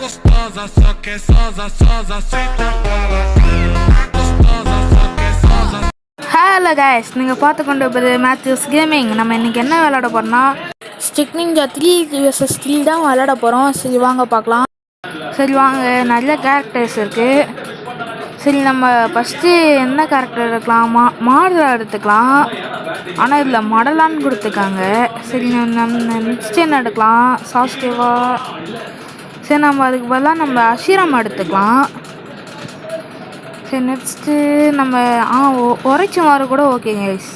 gostosa, só que sosa, sosa, senta para gostosa, só que sosa. Hello guys, நீங்கள் பார்த்து கொண்டு இருப்பது Matthews gaming. நம்ம இன்றைக்கி என்ன விளையாட போகிறோம்னா ஸ்டிக் நிஞ்சா 3 vs 3 தான் விளையாட போகிறோம். சரி வாங்க பார்க்கலாம். சரி வாங்க, நிறைய கேரக்டர்ஸ் இருக்குது. சரி நம்ம ஃபஸ்ட்டு என்ன கேரக்டர் எடுக்கலாம்? மாடலாக எடுத்துக்கலாம். ஆனால் இதில் மாடலான்னு கொடுத்துருக்காங்க. சரி நம்ம நெக்ஸ்ட் என்ன எடுக்கலாம்? சாஸ்கேவா. சரி நம்ம அதுக்கு பதிலாக நம்ம அஷிரம் எடுத்துக்கலாம். சரி நெக்ஸ்ட்டு நம்ம உரைச்சி மாறு கூட ஓகே கைஸ்.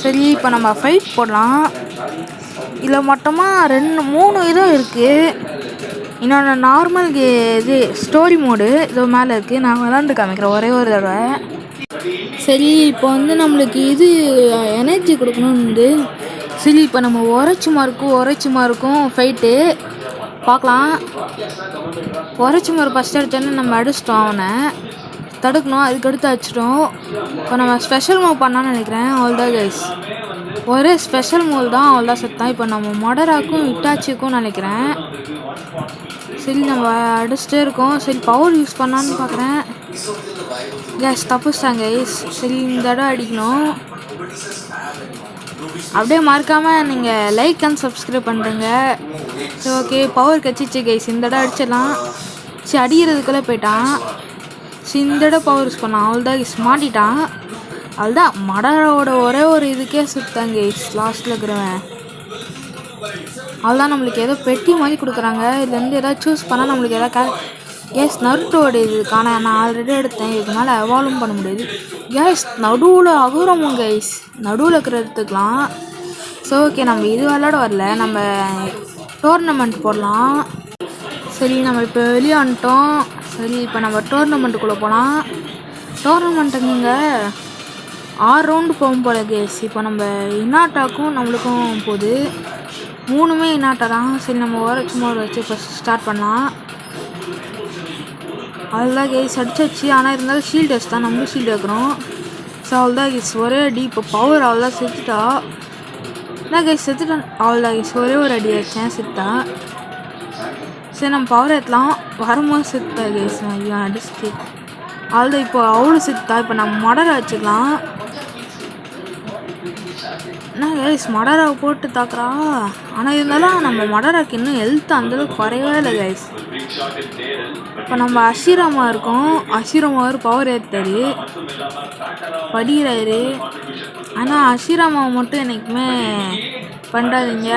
சரி இப்போ நம்ம ஃபைட் போடலாம். இதில் மொத்தமாக 3 இதுவும் இருக்குது. இன்னொன்று நார்மல் இது ஸ்டோரி மோடு இது மேலே இருக்குது. நான் விளாண்டு காமிக்கிறேன் ஒரே ஒரு தடவை. சரி இப்போ வந்து நம்மளுக்கு இது எனர்ஜி கொடுக்கணுன்னு. சரி இப்போ நம்ம உரைச்சி மாருக்கும் ஃபைட்டு பார்க்கலாம். உரைச்சி மாறு ஃபஸ்ட் எடுத்தோன்னே நம்ம அடிச்சிட்டோம், அவனை தடுக்கணும், அதுக்கடுத்து அடிச்சிட்டோம். இப்போ நம்ம ஸ்பெஷல் மூவ் பண்ணான்னு நினைக்கிறேன். அவ்வளோதான் கைஸ், ஒரே ஸ்பெஷல் மூவ் தான், அவ்வளோதான் செத்தான். இப்போ நம்ம மொடராக்கும் இட்டாச்சிக்கும் நினைக்கிறேன். சரி நம்ம அடிச்சுட்டே இருக்கோம். சரி பவர் யூஸ் பண்ணான்னு பார்க்குறேன். கேஸ் தப்புச்சிட்டாங்க கைஸ். சரி இந்த தடவை அடிக்கணும். அப்படியே மறக்காமல் நீங்கள் லைக் அண்ட் சப்ஸ்கிரைப் பண்ணுறீங்க. சரி ஓகே, பவர் கச்சிச்சு கைஸ். இந்த தடவை அடிச்சிடலாம். சரி அடிக்கிறதுக்குள்ளே போயிட்டான். சரி இந்த தடவை பவர் யூஸ் பண்ணான். அவ்வளோதான் கைஸ், மாட்டிட்டான். அவ்வளோதான், மடரோட ஒரே ஒரு இதுக்கே சுத்தாங்க கைஸ் லாஸ்ட்டில் இருக்கிறவன். அவ்வளோதான், நம்மளுக்கு ஏதோ பெட்டி மாதிரி கொடுக்குறாங்க. இதுலேருந்து எதாவது சூஸ் பண்ணால் நம்மளுக்கு எதாவது கேஸ் நருட்டோட இதுக்கான நான் ஆல்ரெடி எடுத்தேன். இதுக்கு மேலே எவால்வும் பண்ண முடியாது கேஸ். நடுவில் அகுரமும் கைஸ், நடுவில் இருக்கிற எடுத்துக்கலாம். ஸோ ஓகே, நம்ம இது விளையாட வரல, நம்ம டோர்னமெண்ட் போடலாம். சரி நம்ம இப்போ வெளியே வந்துட்டோம். சரி இப்போ நம்ம டோர்னமெண்ட்டுக்குள்ளே போகலாம். டோர்னமெண்ட்டு நீங்கள் 6 ரவுண்டு போகும் போல கேஸ். இப்போ நம்ம இன்னாட்டாக்கும் நம்மளுக்கும் போகுது, 3மே இன்னாட்டா தான். சரி நம்ம சும்மா வச்சு இப்போ ஸ்டார்ட் பண்ணலாம். அவ்வளோதான் கேஸ், அடிச்சாச்சு. ஆனால் இருந்தாலும் ஷீல்டு வச்சு தான், நம்மளும் ஷீல்டு வைக்கிறோம். ஸோ அவ்வளோதான் கேஸ், ஒரே அடி. இப்போ பவர் அவ்வளோதான், செத்துட்டா. என்ன கேஸ் செத்துட்டான். அவ்வளோதான் கேஸ், ஒரே ஒரு அடி வச்சேன், செத்தா. சரி நம்ம பவர் ஏற்றலாம். வரும்போது செத்தா கேஸ், ஐயோ அடிச்சுட்டு. அவ்வளோதான், இப்போ அவ்வளோ செத்தா. இப்போ நம்ம மடரை வச்சுக்கலாம். என்ன கைஸ், மடராவை போட்டு தாக்குறா. ஆனால் இருந்தாலும் நம்ம மடராக்கு இன்னும் ஹெல்த் அந்தளவுக்கு குறையவே இல்லை கைஸ். இப்போ நம்ம அஷிராமா இருக்கோம். அஷிராமாவர் பவர் ஏற்றாரு, படிக்கிறாரு. ஆனால் அஷிராமாவை மட்டும் என்றைக்குமே பண்ணாதீங்க.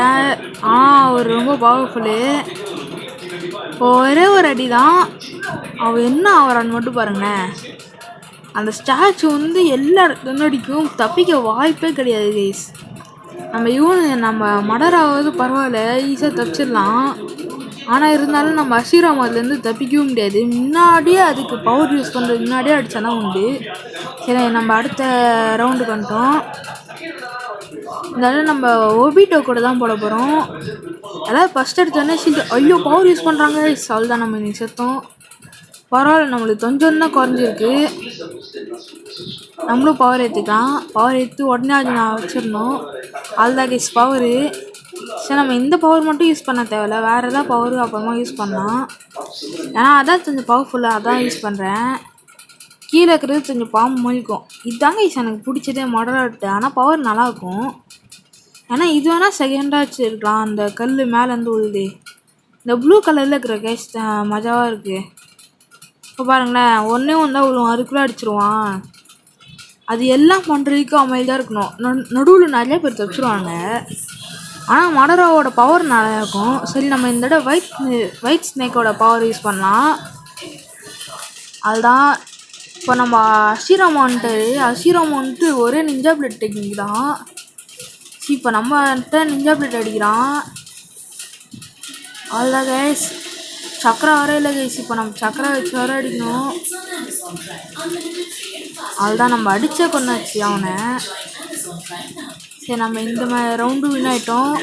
அவர் ரொம்ப பவர்ஃபுல்லு. இப்போ ஒரே ஒரு அடி தான், அவள் என்ன ஆகிறான்னு மட்டும் பாருங்களேன். அந்த ஸ்டாச்சு வந்து எல்லா கண்ணடிக்கும், தப்பிக்க வாய்ப்பே கிடையாது கைஸ். நம்ம மடராவது பரவாயில்ல, ஈஸியாக தப்பிச்சிடலாம். ஆனால் இருந்தாலும் நம்ம அஷிராமதுலேருந்து தப்பிக்கவும் முடியாது. முன்னாடியே அதுக்கு பவர் யூஸ் பண்ணுறது முன்னாடியே அடித்தானா உண்டு. சரி நம்ம அடுத்த ரவுண்டுக்கு வந்துட்டோம். இருந்தாலும் நம்ம ஒபிட்டோ கூட தான் போட போகிறோம். அதாவது ஃபஸ்ட் எடுத்தோடனே ஷீல்டு, ஐயோ பவர் யூஸ் பண்ணுறாங்க. அவ்வளோதான், நம்ம இன்னைக்கு செத்தோம். பரவாயில்ல, நம்மளுக்கு கொஞ்சம் தான் குறைஞ்சிருக்கு. நம்மளும் பவர் ஏற்றிக்கலாம். பவர் ஏற்றி உடனே அது நான் வச்சிடணும். அதுதான் கேஸ் பவரு. சரி நம்ம இந்த பவர் மட்டும் யூஸ் பண்ண தேவையில்ல, வேறு எதாவது பவரு அப்புறமா யூஸ் பண்ணலாம். ஏன்னா அதான் கொஞ்சம் பவர்ஃபுல்லாக அதான் யூஸ் பண்ணுறேன். கீழே இருக்கிறது கொஞ்சம் பாம்பு மொழிக்கும். இதுதாங்க ஈஸ் எனக்கு பிடிச்சதே மாடலாட்டு. ஆனால் பவர் நல்லாயிருக்கும். ஏன்னா இது வேணால் செகண்டாக வச்சுருக்கலாம். அந்த கல் மேலேருந்து உழுது இந்த ப்ளூ கலரில் இருக்கிற கேஸ் மஜாவாக இருக்குது. இப்போ பாருங்களேன், ஒன்றே தான் விழுவும், அதுக்குள்ளே அடிச்சிருவான். அது எல்லாம் பண்ணுறதுக்கு அமைதியாக இருக்கணும். நடுவில் நிறைய பேர் தப்பிச்சிருவாங்க. ஆனால் மடராவோட பவர் நல்லா இருக்கும். சரி நம்ம இந்த தடவை ஒயிட் ஸ்னேக்கோட பவர் யூஸ் பண்ணலாம். அதுதான் இப்போ நம்ம அஷிராமா வந்துட்டு ஒரே நிஞ்சா பிளட் டெக்னிக் தான். சரி இப்போ நம்மகிட்ட நிஞ்சா பிளட் அடிக்கிறான். அதுதான் கைஸ், சக்கரை வர இல்லை கைஸ். இப்போ நம்ம சக்கரை வச்சு வர அடிக்கணும். அதுதான் நம்ம அடித்தே கொண்டாச்சு அவனை. சரி நம்ம இந்த ரவுண்டு வின் ஆகிட்டோம்.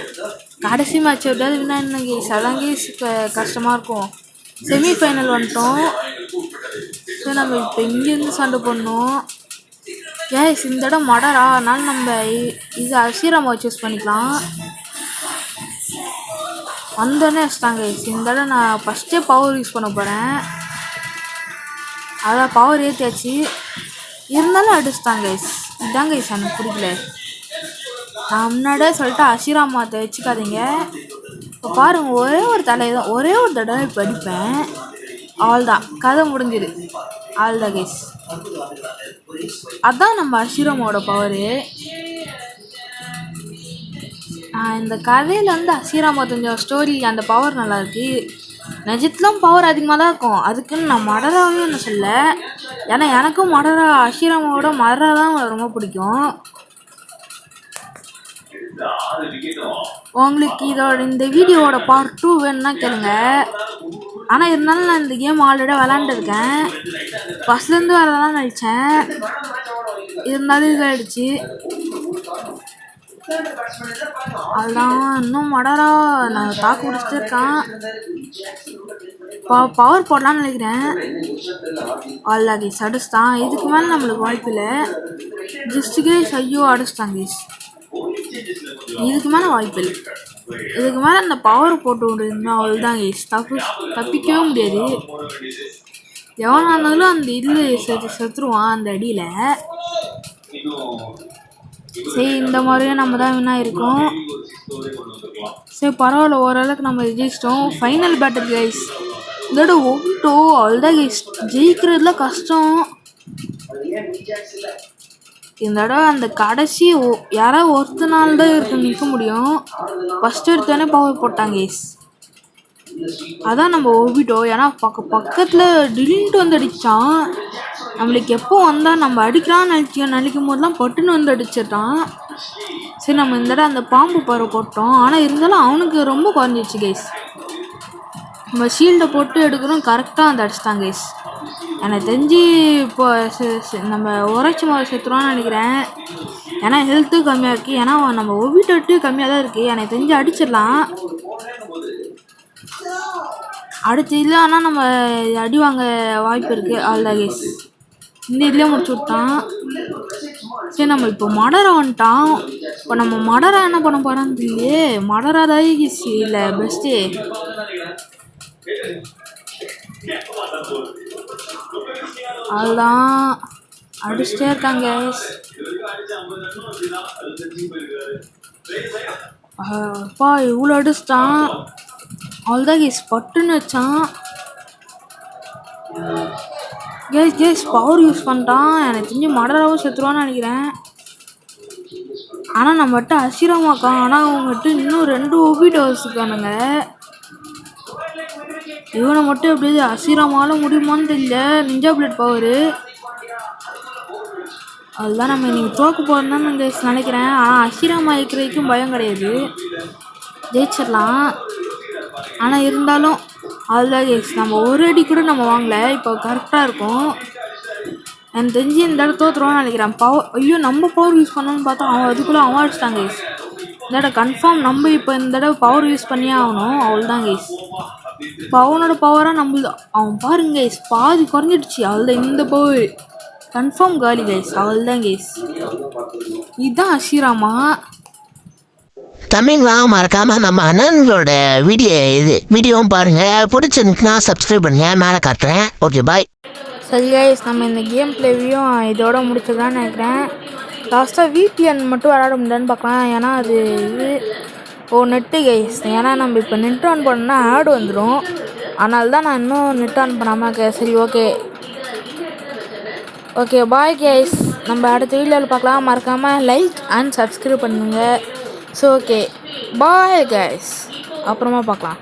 கடைசி மேட்ச் எப்படியாவது வின் ஆகிடணும் கைஸ். அதான் கைஸ் இப்போ கஷ்டமாக இருக்கும். செமிஃபைனல் வந்துட்டோம். சரி நம்ம இப்போ இங்கேருந்து சண்டை போடணும். கைஸ் இந்த இடம் மடரா, அதனால நம்ம இது அஷிராமாவை சூஸ் பண்ணிக்கலாம். வந்தோடனே வச்சுட்டாங்க கைஸ். இந்த தடவை நான் ஃபஸ்ட்டே பவர் யூஸ் பண்ண போகிறேன். அதான் பவர் ஏற்றியாச்சு, இருந்தாலும் அடிச்சுட்டாங்க கைஸ். இதுதான் கைஸ் எனக்கு பிடிக்கல. நான் முன்னாடியே சொல்லிட்டு அசிராமாத்தை வச்சுக்காதீங்க. இப்போ பாருங்கள், ஒரே ஒரு தடவை இப்போ அடிப்பேன், அவ்வளோதான், கதை முடிஞ்சிடு, அவ்வளோதான் கைஸ். அதான் நம்ம அசிராமாவோட பவரு. இந்த கதையில் வந்து அசிராமா கொஞ்சம் ஸ்டோரி அந்த பவர் நல்லாயிருக்கு. நிஜத்துலாம் பவர் அதிகமாக தான் இருக்கும். அதுக்குன்னு நான் மடராவே என்ன சொல்ல, ஏன்னா எனக்கும் அசிராமாவோட மடரா தான் ரொம்ப பிடிக்கும். உங்களுக்கு இந்த வீடியோவோட பார்ட் 2 வேணும்னா கேளுங்க. ஆனால் இருந்தாலும் நான் இந்த கேம் ஆல்ரெடி விளாண்டுருக்கேன். ஃபஸ்ட்லேருந்து வரதான் நினச்சேன், இருந்தாலும் இது ஆயிடுச்சு. அதுதான் இன்னும் மடரா நான் தாக்கு பிடிச்சிட்டு இருக்கான். பவர் போடலான்னு நினைக்கிறேன். அல்லா கேஸ் அடிச்சுட்டான். இதுக்கு மேலே நம்மளுக்கு வாய்ப்பு இல்லை. ஜஸ்ட் கேஸ் ஐயோ அடிச்சிட்டான் கேஸ். இதுக்கு மேலே வாய்ப்பு இல்லை. இதுக்கு மேலே அந்த பவர் போட்டு விடுனா அவ்வளோதான் கேஸ். தப்பிக்கவே முடியாது. எவனாக இருந்தாலும் அந்த இதில் செத்துருவான் அந்த அடியில். சரி, இந்த மாதிரியே நம்ம தான் வின்னா இருக்கோம். சரி பரவாயில்ல, ஓரளவுக்கு நம்ம ஜெயிச்சிட்டோம். Final battle guys. இதோட ஒட்டோ அவ்வளோதான் கைஸ். ஜெயிக்கிறதுல கஷ்டம். இந்த தடவை அந்த கடைசி யாராவது ஒருத்த நாள் தான் இருக்கு நிற்க முடியும். ஃபஸ்ட்டு எடுத்தோடனே பவர் போட்டாங்க கைஸ். அதான் நம்ம ஒப்பிட்டோம். ஏன்னா பக்கத்தில் டிலின்ட்டு வந்து அடித்தான். நம்மளுக்கு எப்போ வந்தால் நம்ம அடிக்கலான்னு நினைக்கும் போதுலாம் பட்டுன்னு வந்து அடிச்சிட்டான். சரி, நம்ம இந்த தடவை அந்த பாம்பு பறவை போட்டோம். ஆனால் இருந்தாலும் அவனுக்கு ரொம்ப குறைஞ்சிச்சு கைஸ். நம்ம ஷீல்டை போட்டு எடுக்கிறோம், கரெக்டாக அந்த அடிச்சிட்டாங்க கைஸ். எனக்கு தெரிஞ்சு இப்போ நம்ம உரைச்சி செத்துருவான்னு நினைக்கிறேன். ஏன்னா ஹெல்த்து கம்மியாக இருக்குது. ஏன்னா நம்ம ஒவிட்டு கம்மியாக தான் இருக்குது. எனக்கு தெரிஞ்சு அடிச்சிடலாம். அடுத்து இல்லை, ஆனால் நம்ம அடி வாங்க வாய்ப்பு இருக்குது. அவ்வளோதான் கைஸ். இந்த இதுலேயே முடிச்சு விட்டான். சரி, நம்ம இப்போ மடரா வந்துட்டான். இப்போ நம்ம மடரா என்ன பண்ண போகிறான்னு தெரியலையே. மடரா தான் இல்லை பெஸ்ட்டு. அதுதான் அடிச்சுட்டே இருக்காங்க. அப்பா இவ்வளோ அடிச்சிட்டான். அவ்வளோதான் கேஸ், பட்டுன்னு வச்சான். கேஸ் பவர் யூஸ் பண்ணிட்டான். எனக்கு தெரிஞ்சு மடராவும் செத்துருவான்னு நினைக்கிறேன். ஆனால் நம்மகிட்ட அசிராமாக்கான். ஆனால் அவங்ககிட்ட இன்னும் 2 ஒபிடோஸ் இருக்கானுங்க. இவனை மட்டும் எப்படியாது அசிராமால முடியுமான்னு தெரியல. நிஞ்சா பிளேட் பவரு அதுதான் நம்ம இன்னைக்கு தோக்க போகிறோம்னு நினைக்கிறேன். ஆனால் அசிராமா இருக்கிறதுக்கும் பயம் கிடையாது, ஜெயிச்சிடலாம். ஆனால் இருந்தாலும் அதுதான் கேஸ், நம்ம ஒரு அடி கூட நம்ம வாங்கல. இப்போ கரெக்டாக இருக்கும். எனக்கு தெரிஞ்சு இந்த இடம் தோற்றுருவான்னு நினைக்கிறேன். ஐயோ நம்ம பவர் யூஸ் பண்ணணும்னு பார்த்தா அதுக்குள்ளே அவன் அடிச்சிட்டாங்க கேஸ். இந்த இடம் கன்ஃபார்ம் நம்ம இப்போ இந்த தடவை பவர் யூஸ் பண்ணியே ஆகணும். அவ்வளோதான் கேஸ். இப்போ அவனோட பவராக நம்மளுது. அவன் பாருங்க கேஸ், பாதி குறைஞ்சிடுச்சு. அவ்வளோதான், இந்த பவர் கன்ஃபார்ம் காலி கேஸ். அவ்வளோதான் கேஸ். இதுதான் அசிராமா. தமிழ்லாம் மறக்காம நம்ம அண்ணனோட வீடியோவும் பாருங்க. பிடிச்சிருந்துச்சுன்னா சப்ஸ்கிரைப் பண்ணுங்க, மேலே காட்டுறேன். Okay bye. சரி கைஸ், நம்ம இந்த கேம் பிளேவையும் இதோட முடிச்சதான்னு நினைக்கிறேன். லாஸ்ட்டாக VPN மட்டும் விளாட முடியாதுன்னு பார்க்கலாம். ஏன்னா அது நெட்டு கைஸ். ஏன்னா நம்ம இப்போ நெட் ஆன் பண்ணோன்னா ஆட் வந்துடும். அதனால தான் நான் இன்னும் நெட் ஆன் பண்ணாமல் இருக்கேன். சரி ஓகே பாய் கைஸ். நம்ம அடுத்த வீடியோவில் பார்க்கலாம். மறக்காமல் லைக் அண்ட் சப்ஸ்கிரைப் பண்ணுங்கள். ஸோ ஓகே பாய் கைஸ், அப்புறமா பார்க்கலாம்.